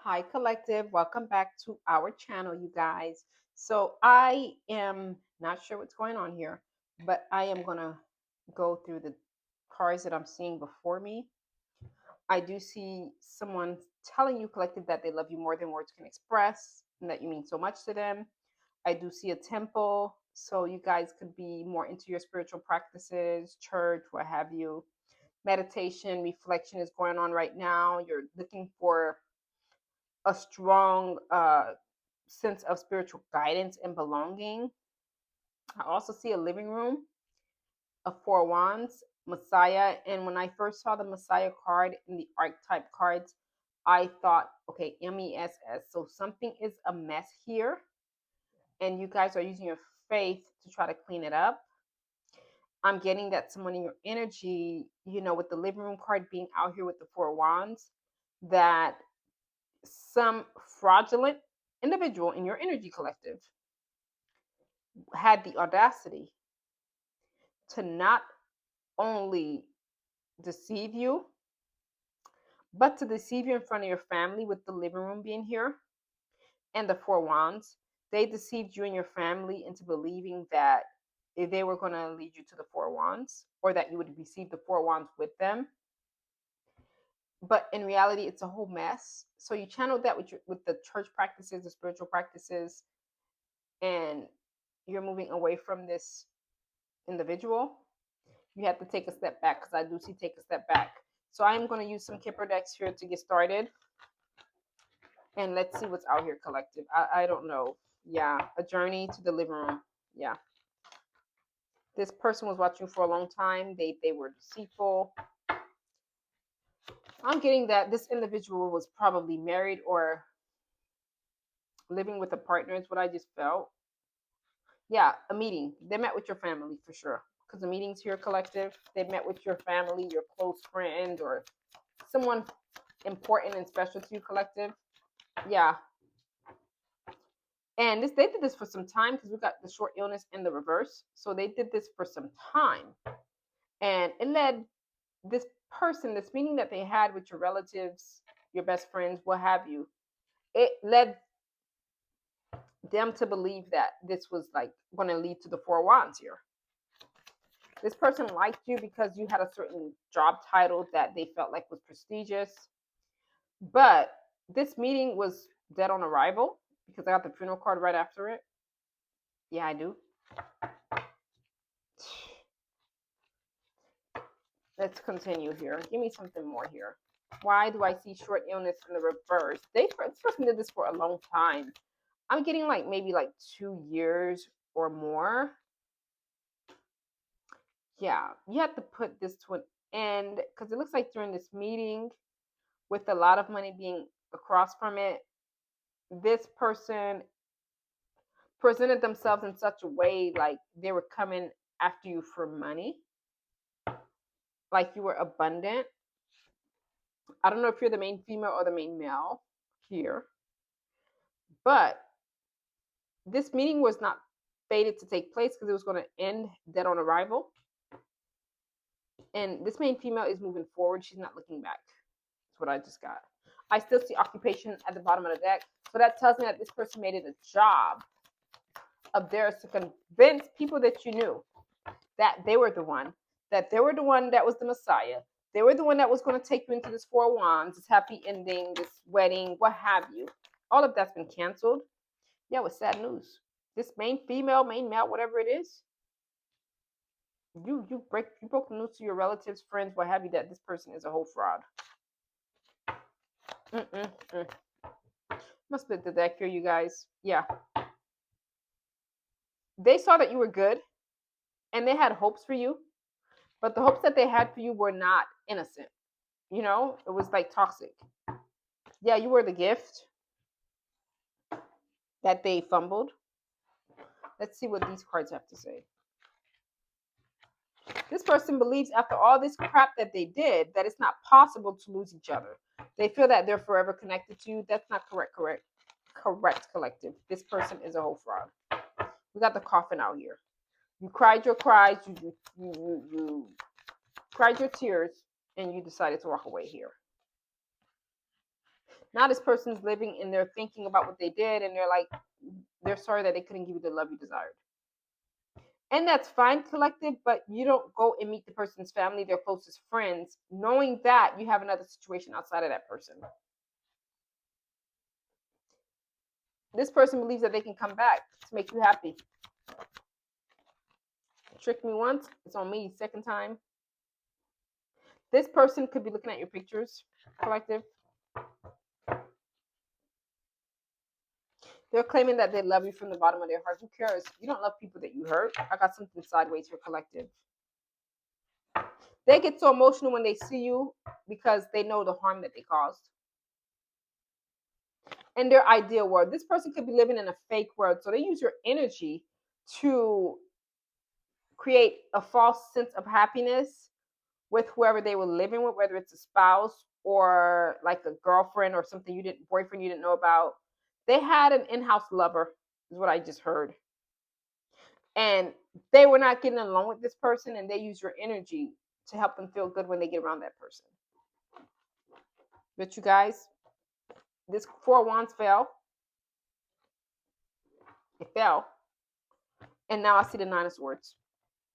Hi, collective. Welcome back to our channel, you guys. So, I am not sure what's going on here, but I am going to go through the cards that I'm seeing before me. I do see someone telling you, collective, that they love you more than words can express and that you mean so much to them. I do see a temple. So, you guys could be more into your spiritual practices, church, what have you. Meditation, reflection is going on right now. You're looking for a strong sense of spiritual guidance and belonging. I also see a living room, a Four Wands, Messiah. And when I first saw the Messiah card in the archetype cards, I thought, okay, MESS. So something is a mess here. And you guys are using your faith to try to clean it up. I'm getting that someone in your energy, with the living room card being out here with the Four Wands, that some fraudulent individual in your energy collective had the audacity to not only deceive you, but to deceive you in front of your family with the living room being here and the Four Wands. They deceived you and your family into believing that they were going to lead you to the Four Wands or that you would receive the Four Wands with them. But in reality, it's a whole mess. So you channeled that with the church practices, the spiritual practices, and you're moving away from this individual. You have to take a step back because I do see take a step back. So I'm going to use some Kipper decks here to get started. And let's see what's out here, collective. I don't know. Yeah, a journey to the living room. Yeah. This person was watching for a long time. They were deceitful. I'm getting that this individual was probably married or living with a partner is what I just felt. Yeah, a meeting. They met with your family for sure. Because the meetings here, collective, they met with your family, your close friend, or someone important and special to you, collective. Yeah. And they did this for some time because we got the short illness in the reverse. So they did this for some time. And it led this person, this meeting that they had with your relatives, your best friends, what have you, it led them to believe that this was like going to lead to the Four Wands here. This person liked you because you had a certain job title that they felt like was prestigious. But this meeting was dead on arrival because I got the funeral card right after it. Yeah, I do. Let's continue here. Give me something more here. Why do I see short illness in the reverse? This person did this for a long time. I'm getting like maybe like 2 years or more. Yeah, you have to put this to an end because it looks like during this meeting, with a lot of money being across from it, this person presented themselves in such a way like they were coming after you for money, like you were abundant. I don't know if you're the main female or the main male here, but this meeting was not fated to take place because it was going to end dead on arrival. And this main female is moving forward. She's not looking back. That's what I just got. I still see occupation at the bottom of the deck. So that tells me that this person made it a job of theirs to convince people that you knew that they were the one, that they were the one that was the Messiah. They were the one that was going to take you into this Four Wands, this happy ending, this wedding, what have you. All of that's been canceled. Yeah, with sad news. This main female, main male, whatever it is, you broke the news to your relatives, friends, what have you, that this person is a whole fraud. Mm-mm-mm. Must split the deck here, you guys. Yeah. They saw that you were good and they had hopes for you, but the hopes that they had for you were not innocent. It was like toxic. Yeah, you were the gift that they fumbled. Let's see what these cards have to say. This person believes after all this crap that they did that it's not possible to lose each other. They feel that they're forever connected to you. That's not correct, collective. This person is a whole fraud. We got the coffin out here. You cried your cries, you cried your tears, and you decided to walk away here. Now this person's living and they're thinking about what they did, and they're like, they're sorry that they couldn't give you the love you desired. And that's fine, collective, but you don't go and meet the person's family, their closest friends, knowing that you have another situation outside of that person. This person believes that they can come back to make you happy. Tricked me once, it's on me. Second time. This person could be looking at your pictures, collective. They're claiming that they love you from the bottom of their heart. Who cares? You don't love people that you hurt. I got something sideways for collective. They get so emotional when they see you because they know the harm that they caused. In their ideal world, this person could be living in a fake world. So they use your energy to create a false sense of happiness with whoever they were living with, whether it's a spouse or like a girlfriend or something boyfriend you didn't know about. They had an in-house lover, is what I just heard. And they were not getting along with this person, and they use your energy to help them feel good when they get around that person. But you guys, this Four of Wands fell. It fell. And now I see the Nine of Swords.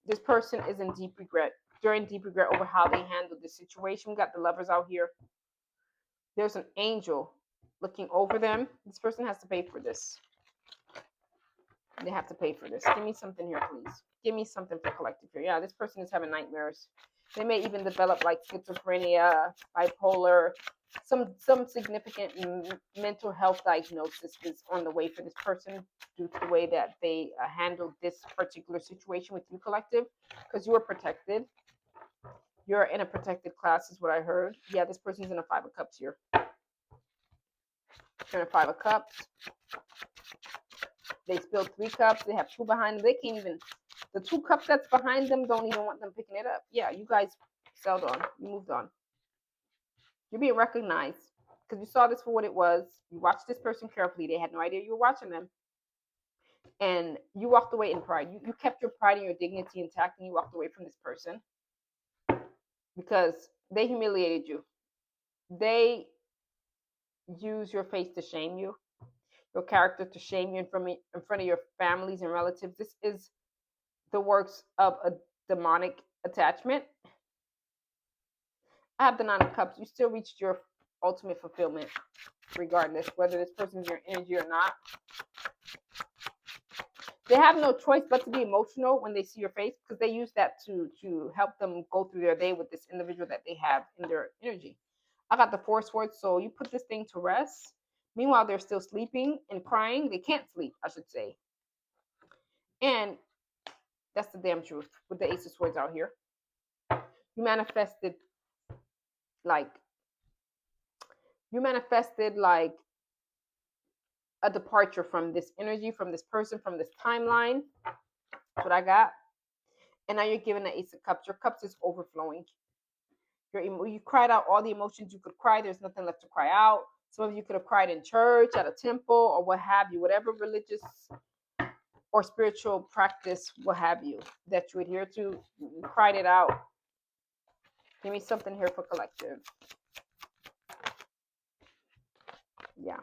This person is in deep regret. They're in deep regret over how they handled the situation. We got the lovers out here. There's an angel looking over them. This person has to pay for this. They have to pay for this. Give me something here, please. Give me something for collective here. Yeah, this person is having nightmares. They may even develop like schizophrenia, bipolar, some significant mental health diagnosis is on the way for this person due to the way that they handled this particular situation with you, collective, because you are protected. You're in a protected class, is what I heard. Yeah, this person's in a Five of Cups here. In a Five of Cups. They spilled 3 cups. They have 2 behind them. They can't even. The 2 cups that's behind them don't even want them picking it up. Yeah, you guys sailed on. You moved on. You're being recognized because you saw this for what it was. You watched this person carefully. They had no idea you were watching them. And you walked away in pride. You kept your pride and your dignity intact, and you walked away from this person because they humiliated you. They use your face to shame you, your character to shame you in front of your families and relatives. This is the works of a demonic attachment. I have the Nine of Cups. You still reached your ultimate fulfillment, regardless whether this person's your energy or not. They have no choice but to be emotional when they see your face because they use that to help them go through their day with this individual that they have in their energy. I got the Four Swords, so you put this thing to rest. Meanwhile, they're still sleeping and crying. They can't sleep, I should say. And that's the damn truth with the Ace of Swords out here. You manifested like a departure from this energy, from this person, from this timeline. That's what I got. And now you're given the Ace of Cups. Your cups is overflowing. You cried out all the emotions you could cry. There's nothing left to cry out. Some of you could have cried in church, at a temple, or what have you, whatever religious or spiritual practice, what have you, that you adhere to. You cried it out. Give me something here for collective. Yeah.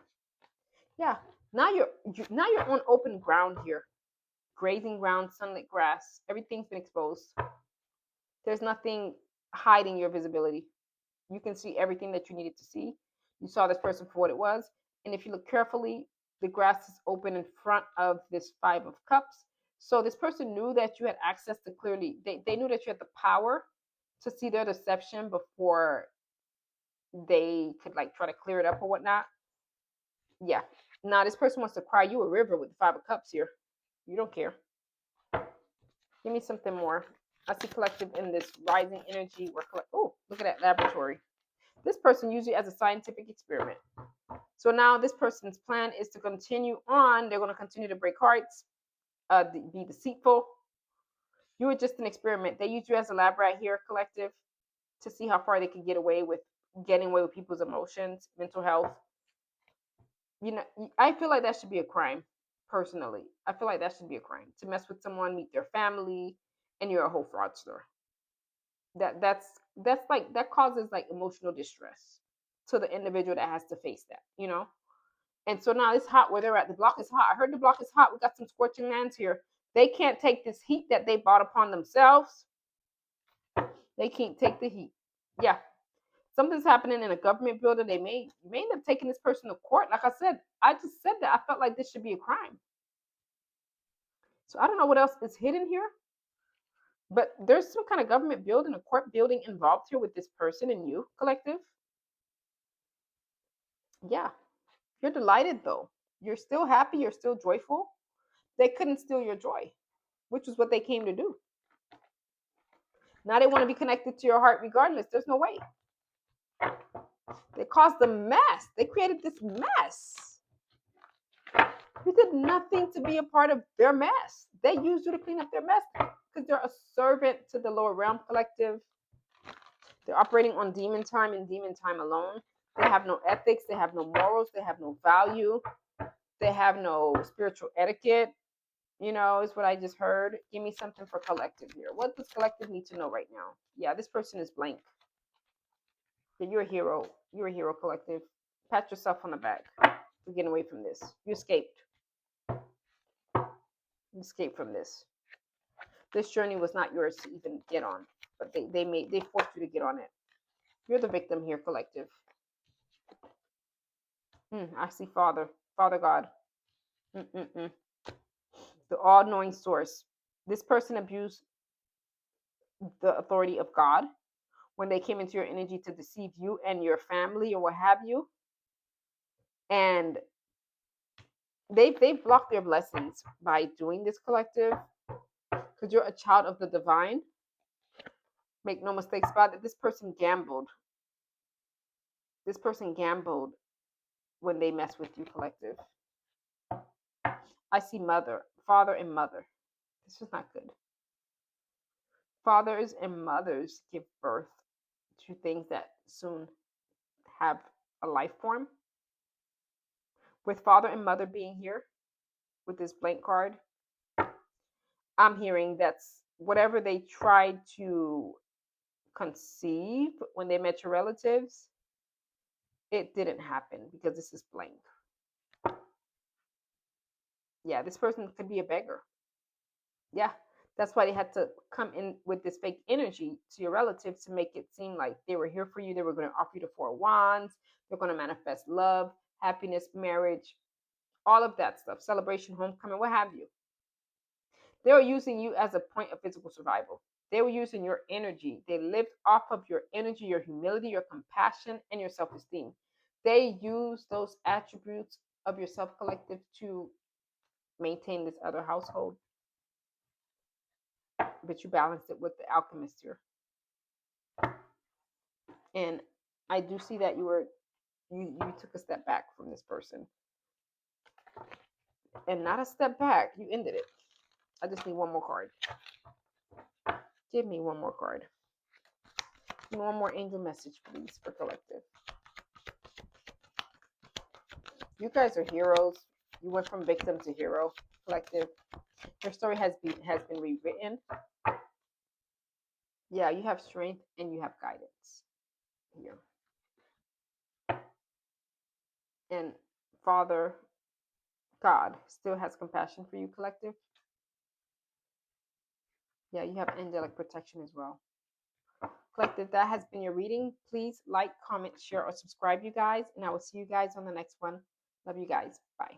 Now you're on open ground here. Grazing ground, sunlit grass. Everything's been exposed. There's nothing hiding your visibility. You can see everything that you needed to see. You saw this person for what it was. And if you look carefully, the grass is open in front of this Five of Cups. So this person knew that you had access to clearly, they knew that you had the power to see their deception before they could like try to clear it up or whatnot. Yeah. Now this person wants to cry you a river with the Five of Cups here. You don't care. Give me something more. I see collective in this rising energy. Oh, look at that laboratory. This person used it as a scientific experiment. So now this person's plan is to continue on. They're going to continue to break hearts, be deceitful. You were just an experiment. They used you as a lab right here, collective, to see how far they could get away with getting away with people's emotions, mental health. You know, I feel like that should be a crime. Personally, I feel like that should be a crime to mess with someone, meet their family, and you're a whole fraudster. That's like that causes like emotional distress. to the individual that has to face that, And so now it's hot where they're at. The block is hot. I heard the block is hot. We got some scorching lands here. They can't take this heat that they brought upon themselves. They can't take the heat. Yeah. Something's happening in a government building. You may end up taking this person to court. Like I said, I just said that. I felt like this should be a crime. So I don't know what else is hidden here, but there's some kind of government building, a court building involved here with this person and you, collective. Yeah. You're delighted though. You're still happy. You're still joyful. They couldn't steal your joy, which is what they came to do. Now they want to be connected to your heart regardless. There's no way. They caused a mess. They created this mess. You did nothing to be a part of their mess. They used you to clean up their mess because they're a servant to the lower realm, collective. They're operating on demon time and demon time alone. They have no ethics. They have no morals. They have no value. They have no spiritual etiquette. Is what I just heard. Give me something for collective here. What does collective need to know right now? Yeah, this person is blank. Yeah, you're a hero. You're a hero, collective. Pat yourself on the back. You're getting away from this. You escaped. You escaped from this. This journey was not yours to even get on, but they forced you to get on it. You're the victim here, collective. I see Father God. The all-knowing source. This person abused the authority of God when they came into your energy to deceive you and your family or what have you. And they've blocked their blessings by doing this, collective, because you're a child of the divine. Make no mistakes about it. This person gambled. This person gambled when they mess with you, collective. I see father and mother. This is not good. Fathers and mothers give birth to things that soon have a life form. With father and mother being here with this blank card, I'm hearing that's whatever they tried to conceive when they met your relatives, it didn't happen because this is blank. Yeah, this person could be a beggar. Yeah, that's why they had to come in with this fake energy to your relatives to make it seem like they were here for you. They were going to offer you the 4 wands. They're going to manifest love, happiness, marriage, all of that stuff, celebration, homecoming, what have you. They were using you as a point of physical survival. They were using your energy. They lived off of your energy, your humility, your compassion, and your self-esteem. They used those attributes of your self-collective to maintain this other household. But you balanced it with the alchemist here. And I do see that you took a step back from this person. And not a step back, you ended it. I just need one more card. Give me one more card. Give me one more angel message, please, for collective. You guys are heroes. You went from victim to hero, collective. Your story has been rewritten. Yeah, you have strength and you have guidance here. And Father God still has compassion for you, collective. Yeah, you have angelic protection as well. Collective, that has been your reading. Please like, comment, share, or subscribe, you guys. And I will see you guys on the next one. Love you guys. Bye.